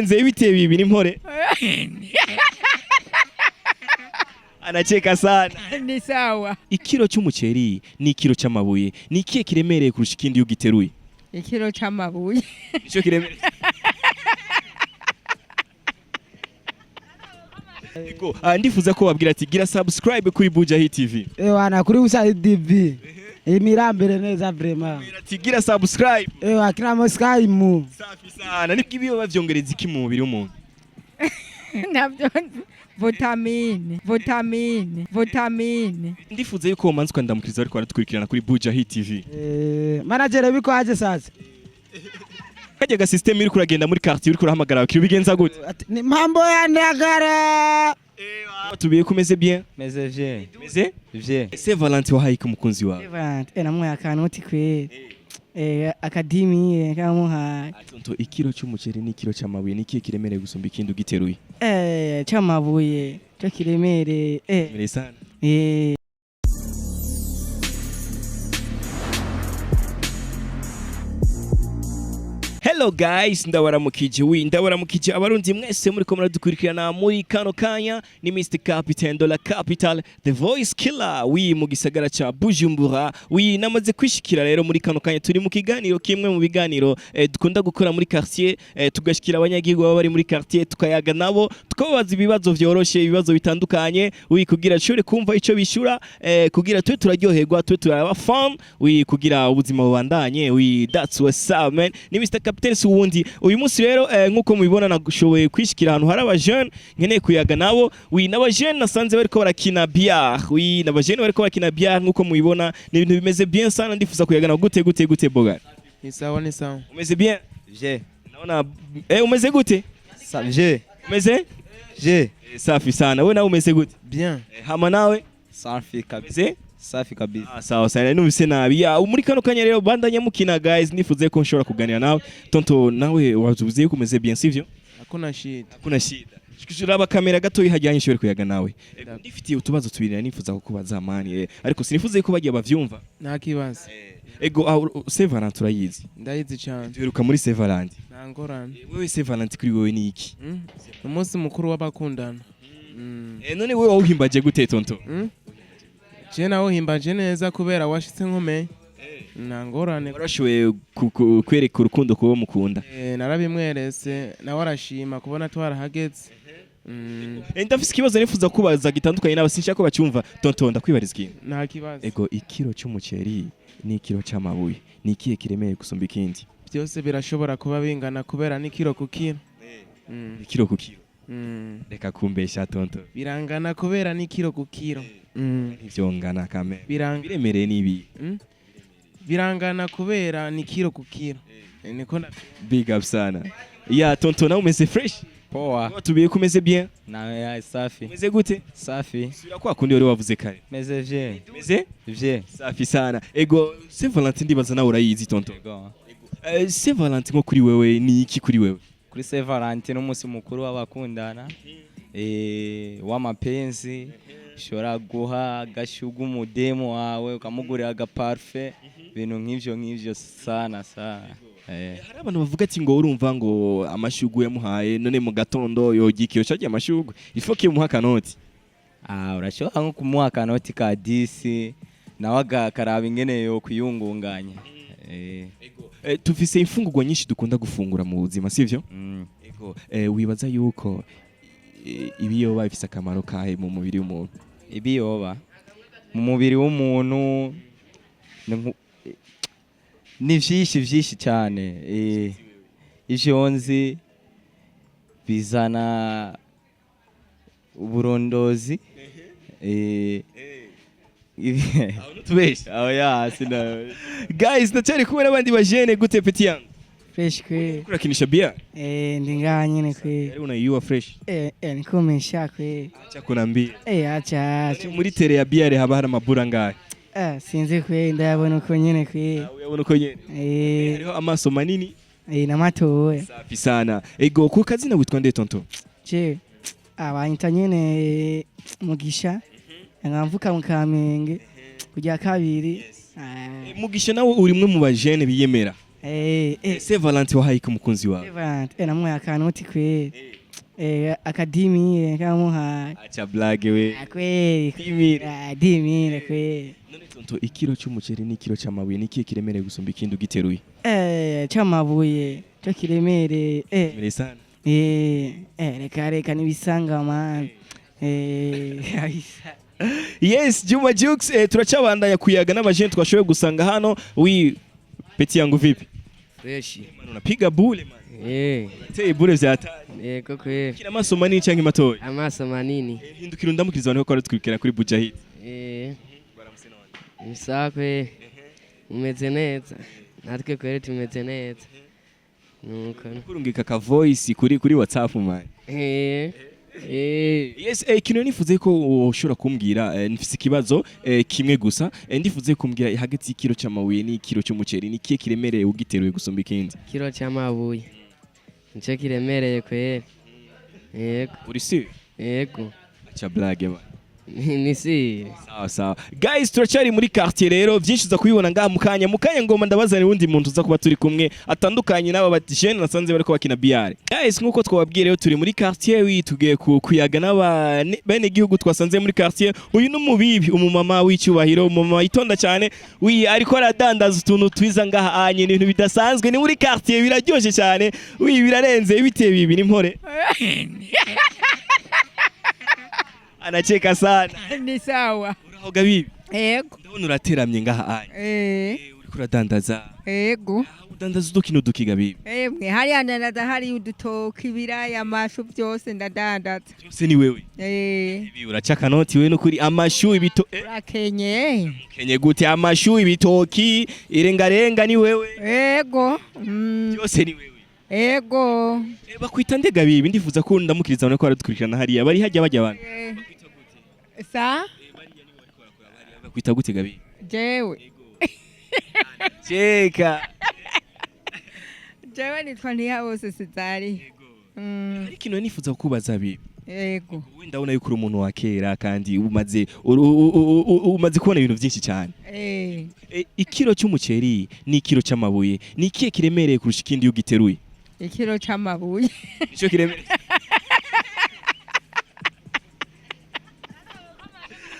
Nze bitewe bibi n'impore. Anacheka sana. Ni sawa. Ikiro cy'umuceri ni ikiro cy'amabuye. Ni ikihe kiremereye kurusha ikindi iyo giteruye? Ikiro cy'amabuye. Icyo kiremereye. Ego, ndifuza ko wabwira ati gira subscribe kuri Buja TV. Wana kuri Ushobora TV. Imirambere neza vraiment. Ati gira subscribe. Akina Moskai mu. Safi sana. Nibwo ibiyoba byongereza iki mu mubiri w'umuntu? Nabyo vitamine. Ndifuza yuko umanzi kwandamukiriza ariko baratwirikirana kuri Buja TV. Manager biko aje sasa. Kajya ga system iri kuragenda muri quartier uri kurahamagara bakiri bigenza gute? Ni mambo ya ndagara. Tubiye kumeze bien. Meze bien. Meze? Bien. C'est Valentin wahaye ku mukunzi wawe. Valentin namwe akanoti kwe. Akadimi kamuha. Tonto ikiro cy'umuceri ni ikiro cy'amabuye ni kiye kiremereye gusumba ikindi ugiteruye. Cy'amabuye cyo kiremere. Mere sana. Hello guys, ndabaramukije abarundi mwese muri ko muradukurikirana muri kano kanya ni Mr Captain de la Capital, the voice killer mu gisagara cha Bujumbura. Namaze kwishikira rero muri kano kanya turi mu kiganiro kimwe mu biganiro dukunda gukora muri quartier, tugashikira abanyagihugu baba bari muri quartier tukayaga nabo tukababaza ibibazo vyoroshe, ibibazo bitandukanye kugira ashobore kumva ico bishura, kugira twe turaryoherwa, twe turaba fun, kugira ubuzima bubandanye. That's what's up man. Ni Mr Captain uwundi uyu munsi rero nkuko mubibona nagishoboye kwishikira ahantu hari abajeune nkeneye kuyaga nabo. N'abajeune nasanze bariko barakina bière. N'abajeune bariko barakina bière nkuko mubibona ni ibintu bimeze bien sana. Ndifuza kuyaga nabo gute boga. Ni sawa. Umeze bien? Je. Naona umeze gute? Je. Umeze? Je. Safi sana. Wewe nawe umeze gute? Bien. Hama nawe? Safi kabisa. Safi kabisa. Sawa sana. Numvise nabi. Muri kano kanya rero bandanya mukina guys, nifuze ko nshobora kuganira nawe. Tonto nawe wazuze ko umeze bien sivyo? Hakuna shida. Shikishura kamera gato yihajyanye nshobora kuyaga nawe. Ndifitiye utubazo tubiri nifuza kukubaza mani. Ariko sinifuze ko bagiye bavyumva. Nta kibazo. Ego Severant turayizi. Ndayizi cyane. Duheruka muri Severant. Nangorane. Wewe Severant kuri wewe ni iki? Umunsi mukuru w'abakundana. None wewe wawuhimbaje gute tonto? Je nawo himbaje neza kubera washitse nkomeye. Nangorane. Warashoboye kwereka urukundo kubo mukunda. Narabimwerese nawe arashima kubona twarahageze. Ndafise ikibazo nifuza kubaza gitandukanye n'abasinshaka ko bacyumva. Tonto ndakwibariza ikintu. Nta kibazo. Ego ikiro cy'umuceri ni ikiro cy'amabuye ni ikihe kiremeye gusumba ikindi? Byose birashobora kuba bingana kubera ni kiro ku kiro. Ikiro ku kiro. Reka kumbesha tonto. Birangana kubera ni kiro ku kiro. Ivyo ngana kame. Biremereye nibi. Birangana kubera ni kiro ku kiro. Niko na big up sana. Tonto na umeze fresh? Poa. Tubiye kumeze bien? Na safi. Umeze gute? Safi. Sura kwa kundi wari wavuze kare. Meze bien. Meze? Bien. Safi sana. Ego Saint Valentin ndibaza nawe urayizi tonto. Ego. Saint Valentin nko kuri wewe ni iki kuri wewe? Kuri Saint Valentin umunsi mukuru w'abakundana. W'amapenzi. Ushobora guha agashyugu umudemo wawe ukamugurira agaparfe, ibintu nk'ivyo sana. Hari abantu bavuga ati ngo urumva ngo amashyugu yamuhaye none mu gatondo yogikiyo cyagiye amashyugu ifo kiyo muha kanoti. Urashobora nko kumuha kanoti ka 10 nawe agakaraba ingene yo kuyungunganya. Tufise imfungurwa nyinshi dukunda gufungura mu buzima sivyo? Ego wibaza yuko ibiyoba bifise akamaro kahe mu mubiri w'umuntu? Ibiyoba mu mubiri w'umuntu ni vyinshi cyane. Ivyo nzi bizana uburondozi. Guys, natari kumwe n'abandi bajene gute peti yangu? Fresh kwe. Kurakinisha bia? Ndinga nyine kwe. Una you fresh? Niko mesha kwe. Acha kunambia. Acha. Muri tere ya bia haba hari amabura ngahe? Sinzi kwe ndabona uko nyine kwe. Uyabona uko nyine? Hariho amaso manini? Na matoya. Safi sana. Ego ku kazina witwa nde tonto? Je. Abanyita nyine Mugisha. Ngamvuka mu Kamenge. Kujya kabiri. Mugisha nawe uri mwe mu bajene biyemera. Saint Valentin wahaye ku mukunzi wawe namuhaye akanoti kweli akadimire kamuhaye acha blague we kweli dimire kweli. none tonto ikiro cy'umuceri n'ikiro cy'amabuye ni kiye kiremereye gusumba ikindi ugiteruye cy'amabuye cyo kiremereye mere sana reka nibisanga man yes Juma Jux turacabandanya kuyaga n'abajenti twashoboye gusanga hano peti yangu vipi fresh man unapiga bule man teye bule vya hatari ko kweli kila maso manini canke matoya amaso manini hindukira ndamukiriza abantu ko twikira kuri Bujahid baramusena wanje misakwe umeze neza natwe kweli tumeze neza nuko kurungika ka voice kuri WhatsApp man yes kino nifuze ko ushobora kumbwira nifise ikibazo kimwe gusa ndifuze kumbwira hagati y'ikiro cy'amabuye n'ikiro cy'umuceri ni kiye kiremereye ugiteruye gusumba ikindi kiro cy'amabuye nico kiremereye kweli yego uri si yego acha blague ba ni si sawa guys turacari muri quartier rero byinshi za kubibona ngaha mukanya ngoma ndabazana undi muntu uza kuba turi kumwe atandukanye n'aba batijene nasanze bariko bakina biare guys nkuko twababwiye rero turi muri quartier witugiye kuyaga n'aba bene gihugu twasanze muri quartier uyu n'umubibi umumama w'icyubahiro umumama itonda cyane ariko aradandaza utuntu twiza ngaha anye n'ibintu bidasanzwe ni muri quartier biraryoshe cyane birarenze biteye bibi n'impore anacheka sana ni sawa urahoga bibi yego ndabona urateramye ngaha anye uriko uradandaza yego udandaza udukino dukiga bibi mwe hariya ndandaza hari udutoki ibiraya amashu byose ndadandaza byose ni wewe ibi uraca kanoti we n'ukuri amashu ibito urakenye kenye gute amashu ibitoki irengarenga ni wewe yego byose ni wewe yego bakwita ndega bibi ndifuza ko ndamukiriza none ko aradukurikirana hariya bari hajya bajya abantu sa bakwita gute gabi jewe cheka jewe nitwa ntiya bose sizari ariko ino nifuza kubaza bibi yego we ndabona yuko uri umuntu wa kera kandi umaze kubona ibintu byinshi cyane ikiro cy'umuceri n'ikiro cy'amabuye ni ikihe kiremereye kurusha ikindi ugiteruye ikiro cy'amabuye nicyo kiremereye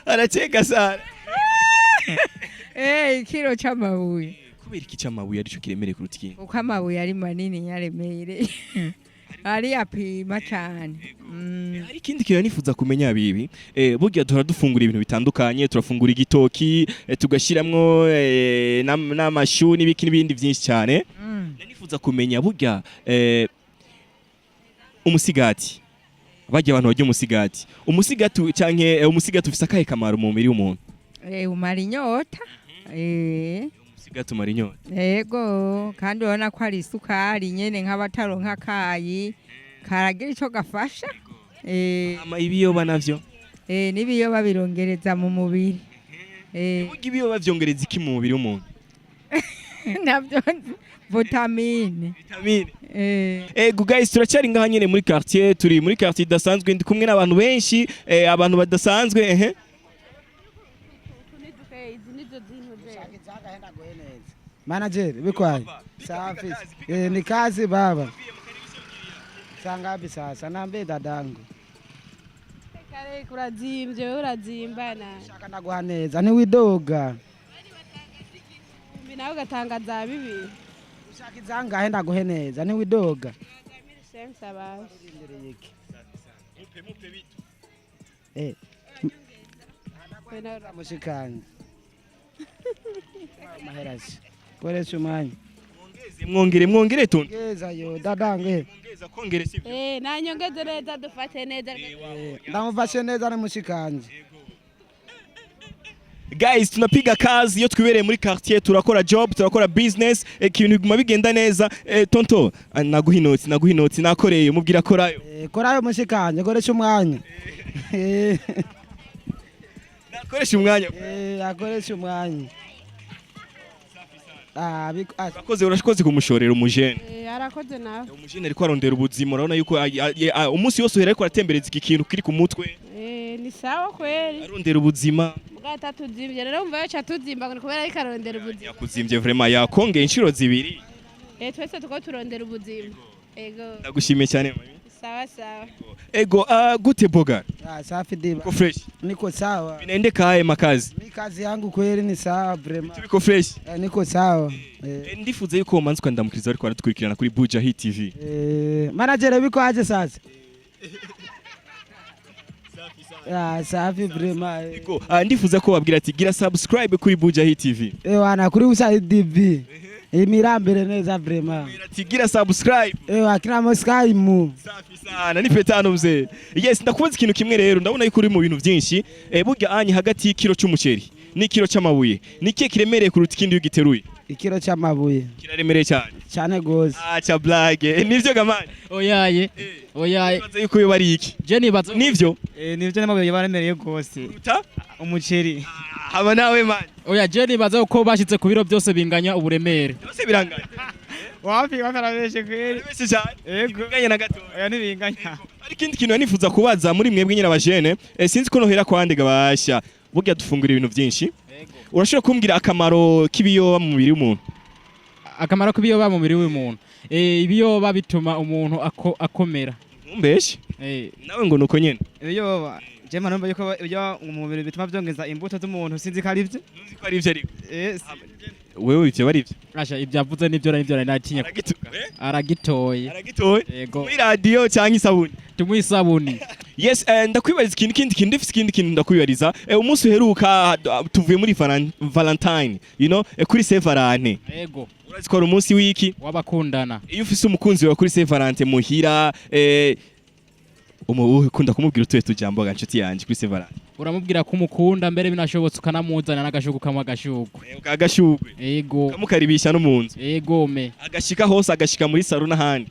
aracheka sana ikiro cy'amabuye kubera iki cy'amabuye aricyo kiremereye kuruta ikindi uko amabuye ari manini yaremereye ari apima cyane hari ikindi kintu nifuza kumenya bibi burya duhora dufungura ibintu bitandukanye turafungura igitoki tugashiramwo n'amashu n'ibindi byinshi cyane nifuza kumenya burya umusigati bajya abantu bajya umusigati canke umusigati ufise akahe kamaro mu mubiri w'umuntu umara inyota umusigati umara inyota yego kandi urabona ko ari isukari nyene nk'abataronka akayi karagira ico gafasha ibiyoba navyo n'ibiyoba birongereza mu mubiri burya ibiyoba vyongereza iki mu mubiri w'umuntu navyo vitamine guys turacyari ngaha nyene muri quartier turi muri quartier idasanzwe ndi kumwe n'abantu benshi abantu badasanzwe manager bikwaye safi ni kazi baba sangapi sasa nambe dadangu kare kurazimvye urazimbana shaka naguha neza ni widoga nawe ugatangaza bibiri ushaka izangahe ndaguhe neza ni widoga mushikanye maherasi koresha umwanya mwongere tuntu ngeza yo dadange ngeza kongere sivyo nanyongeze neza dufate neza ndamufashe neza ni mushikanje guys tunapiga kazi iyo twibereye muri quartier turakora job turakora business ikintu biguma bigenda neza tonto naguha inoti nakoreye mubwira korayo mushikanje koresha umwanya nakoresha umwanya akoresha umwanya urakoze kumushorera umujene arakoze nawe umujene ariko arondera ubuzima urabona yuko umunsi wose uhera ariko aratembereza iki kintu kiri ku mutwe ni sawa kweli arondera ubuzima bwatatuzimbye rero umva yo catuzimba kubera ariko arondera ubuzima yakuzimbye vraiment yakongeye inshiro zibiri twese tuko turondera ubuzima. Ego. Ndagushimiye cyane mami. Sawa sawa. Ego gute Bogari? Safi diba. Uko fresh? Niko sawa. Vinaende kae makazi? Ni kazi yangu kweli ni sawa brema. Tubiko fresh? Niko sawa. Ndifuza yuko manzi kwandamukiriza ariko aratukurikirana kuri Buja Hit TV. Manager biko aje sasa? Safi brema. Ego ndifuza ko wabwira ati gira subscribe kuri Buja Hit TV. Wana kuri usaidi imirambere neza brema. Ati gira subscribe. Akina moskai mu. Safi sana nipe tano mzee. Yes ndakubaza ikintu kimwe rero ndabona yuko uri mu bintu byinshi. Burya anye hagati y'ikiro cy'umuceri n'ikiro cy'amabuye. Niki kiremereye kuruta ikindi ugiteruye? Ikiro cy'amabuye. Kiraremereye cyane. Cyane gose. Cha blague. Nivyo gamani. Oyaye. Baza yuko yo bari iki? Je nibaza nivyo? Nivyo n'amabuye baremereye gose. Uta? Umuceri. Haba nawe man. Oya je nibaza uko bashitse ku biro byose binganya uburemere. Byose biranganya. Wapi wakarabeshe kweli? Bese cyane. Yego. Binganya na gato. Oya nibinganya. Ari kindi kintu nifuza kubaza muri mwebwe nyine abajene, sinzi ko nohera kwandega basha. Burya dufungura ibintu byinshi. Urashobora kumbwira akamaro k'ibiyoba mu mubiri w'umuntu? Akamaro k'ibiyoba mu mubiri w'umuntu. Ibiyoba bituma umuntu akomera. Umbeshe? Nawe ngo nuko nyene. Ibiyoba je manumva yuko ibyo mu mubiri bituma byongeza imbuto z'umuntu sinzi ko ari byo. Uzi ko ari byo ariko. Wewe ivyo bari byo. Asha ibyavuze nivyo nivyo natinya. Aragitoye. Aragitoye. Yego. Muri radio cyangwa isabuni. Tumwe isabuni. Yes, ndakwibariza ikindi kintu ndifise ikindi kintu ndakwibariza. Umunsi uheruka tuvuye muri Valentine, you know, kuri Saint Valentin. Yego. Urazi ko ari umunsi w'iki? Wabakundana. Iyo ufise umukunzi wawe kuri Saint Valentin muhira, ukunda kumubwira utuye tujambo ganshuti yanje kuri Saint Valentin. Uramubwira ko umukunda mbere binashobotse ukanamuzana n'agashugu kamwe agashugwe. Agashugwe. Yego. Kamukaribisha no munzu. Yego me. Agashika hose agashika muri salon n'ahandi.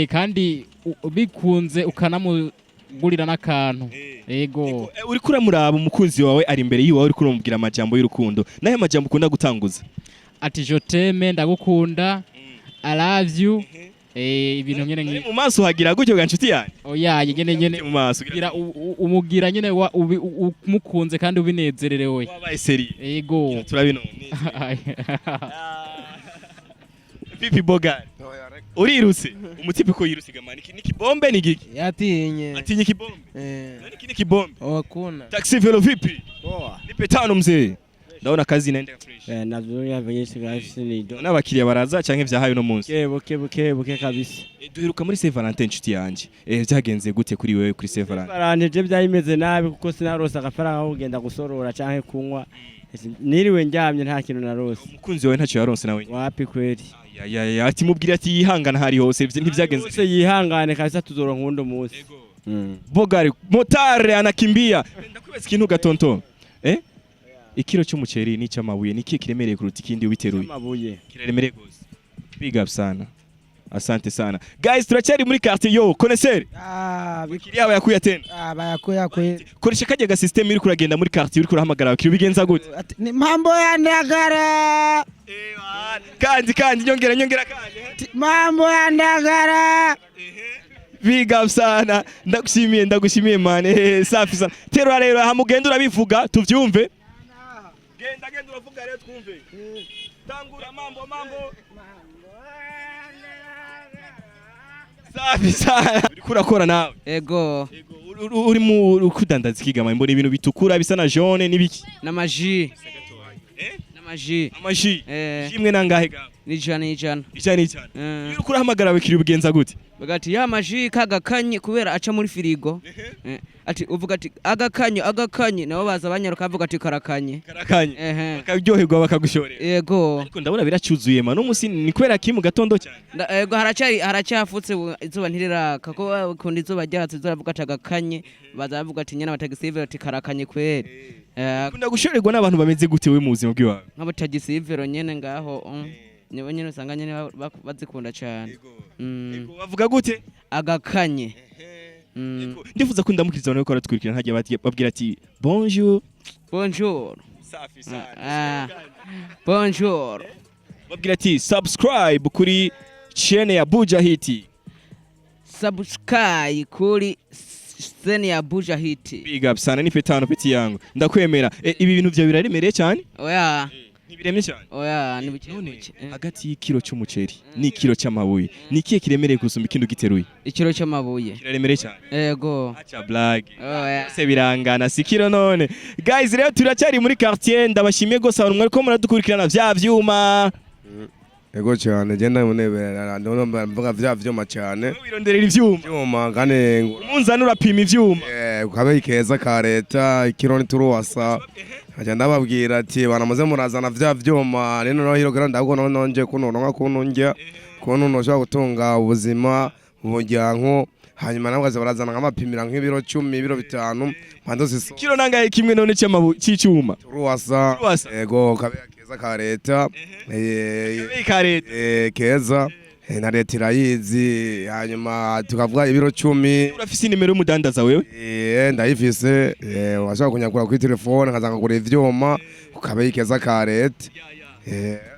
Kandi bikunze ukanamugurira n'akantu. Yego. Uri kuramuraba umukunzi wawe ari imbere yiwe uri kuramubwira amajambo y'urukundo. Naye majambo ukunda gutanguza? Ati je t'aime ndagukunda. I love you. Ibintu nyene ngi. Mu maso hagira gutyo ganshuti yanjye. Oya nyene mu maso. Gira umugira nyene umukunze kandi ubinezererewe. Wabaye seri. Yego. Turabinone. Pipi Bogari. Urirutse. Umutipe ko yirutse gamani. Niki bombe ni giki? Yatinye. Atinye kibombe. Niki niki bombe? Wakuna. Taxi velo vipi? Poa. Nipe tano mzee. Ndaona kazi inaenda fresh. Nazuria venye sigasi ni do. N'abakiriya baraza canke vyahaye no munsi. Buke kabisa. Duheruka muri Saint Valentin nshuti yanje. Byagenze gute kuri wewe kuri Saint Valentin? Valentin je byayimeze nabi kuko sinarosa agafaranga aho kugenda gusorora canke kunywa. Niriwe njyamye nta kintu narose. Umukunzi wawe ntacyo yaronse nawe. Wapi kweli? Ati mubwira ati yihangana hari hose ntibyagenze. Bose yihangane kabisa tuzoronka undo munsi. Bogari motare anakimbia. Ndakwibaza ikintu gatonto. Ikiro cy'umuceri ni cy'amabuye niki kiremereye kuruta ikindi ubiteruye? Amabuye. Kiremereye gose. Big up sana. Asante sana. Guys turacyari muri quartier yo connaisseur. Bikiriya bayakuya tena. Bayakuya kwe. Koresha kajya ga system iri kuragenda muri quartier uri kurahamagara bakiri bigenza gute? Ni mambo ya ndagara. Kandi nyongera kandi. Mambo ya ndagara. Big up sana. Ndagushimiye man. Safi sana. Terura rero hamugenda urabivuga tuvyumve. Genda uravuga rero twumve. Tangura mambo. Safi sana. Uriko urakora nawe? Ego. Uri mu kudandaza ikigama mbona ibintu bitukura bisa na jaune nibiki? N'amaji. N'amaji. Amaji. Kimwe nangahe gawe? Ni jana. Ijana. Iyo ukura hamagara bakiri bugenza gute? Bagati ya maji kagakanye kubera aca muri firigo. Ati uvuga ati agakanye nabo baza banyaruka bavuga ati karakanye. Bakaryoherwa bakagushorera. Yego. Ariko ndabona biracyuzuye ma no musi ni kwera ki mu gatondo cyane. Yego haracyafutse izuba ntiriraka ko kundi izuba ryahatse zuravuga ati agakanye baza bavuga ati nyana batagisivero ati karakanye kwera. Kunda gushorerwa n'abantu bameze gute we mu buzima bw'iwawe? Nk'abatagisivero nyene ngaho nibo nyene usanga nyene bazikunda cyane. Bavuga gute? Agakanye. Ndifuza ko ndamukiriza abantu ko baratwirikira ntajya babwira ati bonjour. Safi sana. Bonjour. Babwira ati subscribe kuri chaîne ya Buja Hit. Subscribe kuri chaîne ya Buja Hit. Big up sana ni petano peti yangu. Ndakwemera. Ibi bintu bya biraremereye cyane? Oya. Ntibiremye cyane. oya ni buke None buke. hagati y'ikiro cy'umuceri n'ikiro cy'amabuye ni ikihe kiremereye gusumba ikindi ugiteruye? ikiro cy'amabuye Kiraremereye cyane. ego Acha blague. oya Se birangana sikiro none. Guys rero turacyari muri quartier ndabashimiye gose abantu mwariko muradukurikirana vya vyuma. Ego cyane genda munebera ndabona mvuga vya vyuma cyane. Wironderera ivyuma. Vyuma kane Umunzani urapima ivyuma. ukabe ikeza ka leta ikiro nituruwasa. Aja ndababwira ati banamaze murazana vya vyuma nino no hirogera ndabwo nonje kunonka kununjya kuntu noshaka gutunga ubuzima umuryango hanyuma nabwo barazana nk'amapimira nk'ibiro 10 ibiro 5 mpando siso Kiro nangaye kimwe none cy'icuma. turuwasa ego kabe keza ka leta Karete. keza na leta irayizi hanyuma tukavuga ibiro 10 Urafise nimero y'umudandaza wewe? ndayifise washaka kunyakura kuri telefone nkazanga kure ivyuma ukabe ikeza ka leta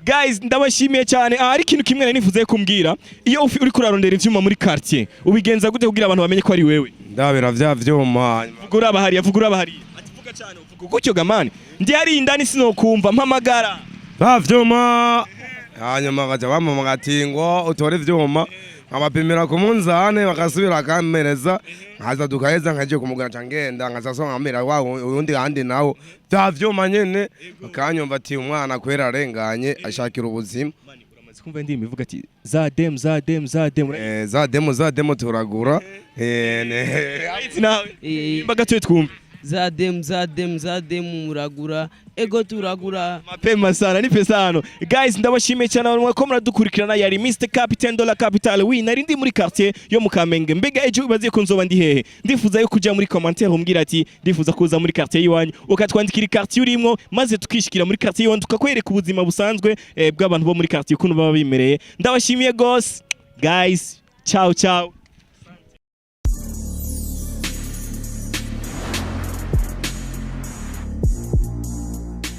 Guys ndabashimiye cyane ari ikintu kimwe nifuze kumbwira iyo uri kurarondera ivyuma muri quartier ubigenza gute kugira abantu bamenye ko ari wewe? ndabira vya vyuma Vugura bahari ati vuga cyane uvuga gutyo gamani ndi ari indani sinokumva mpamagara vya vyuma hanyuma gaja bamama gatingo utore ivyuma abapimira ku munzane bakasubira kamereza nkaza dukaheza nkaje kumugana cangenda nkazasonga amera wa undi handi nawo vya vyuma nyene bakanyumva ati umwana kwera arenganye ashakira ubuzima uramaze kumva ndi imivuga ati za dem turagura nawe imbaga tuye twumve za dem muragura ego turagura mapema sana ni pesano. Guys ndabashimiye cyane abantu mwako muradukurikirana yari Mr Capitaine de la Capitale nari ndi muri quartier yo mu Kamenge mbega ejo ubaziye ko nzoba ndi hehe ndifuza yo kuja muri commentaire umbwira ati ndifuza kuza muri quartier yiwanyu ukatwandikira quartier urimo maze tukishikira muri quartier yiwanyu tukakwereka ubuzima busanzwe bw'abantu bo muri quartier kuno baba bimereye. Ndabashimiye gose guys, ciao ciao.